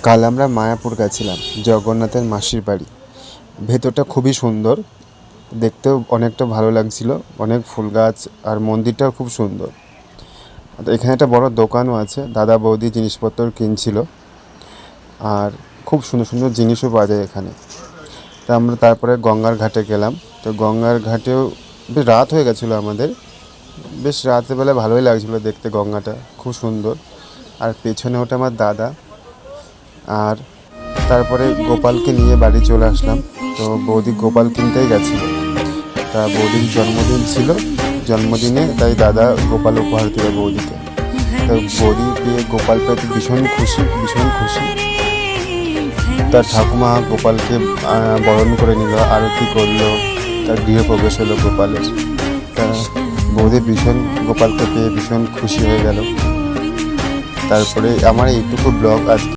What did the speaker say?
কাল আমরা মায়াপুর গেছিলাম, জগন্নাথের মাসির বাড়ি। ভেতরটা খুবই সুন্দর, দেখতেও অনেকটা ভালো লাগছিল, অনেক ফুল গাছ আর মন্দিরটাও খুব সুন্দর। এখানে একটা বড় দোকানও আছে, দাদা বৌদি জিনিসপত্র কিনছিল আর খুব সুন্দর সুন্দর জিনিসও পাওয়া যায় এখানে। তা আমরা তারপরে গঙ্গার ঘাটে গেলাম। তো গঙ্গার ঘাটেও বেশ রাত হয়ে গেছিলো আমাদের, বেশ রাতেরবেলা ভালোই লাগছিলো দেখতে, গঙ্গাটা খুব সুন্দর। আর পেছনে ওটা আমার দাদা। আর তারপরে গোপালকে নিয়ে বাড়ি চলে আসলাম। তো বৌদি গোপাল কিনতেই গেছিল, তা বৌদির জন্মদিন ছিল, জন্মদিনে তাই দাদা গোপাল উপহার দিল বৌদিকে। তো বৌদি দিয়ে গোপাল পেতে ভীষণ খুশি, ভীষণ খুশি। তার ঠাকুমা গোপালকে বরণ করে নিল, আরতি করলো, তার গৃহপ্রবেশ হলো গোপালের। তা বৌদি ভীষণ গোপালকে পেয়ে ভীষণ খুশি হয়ে গেল। তারপরে আমার এইটুকু ব্লগ আজকে।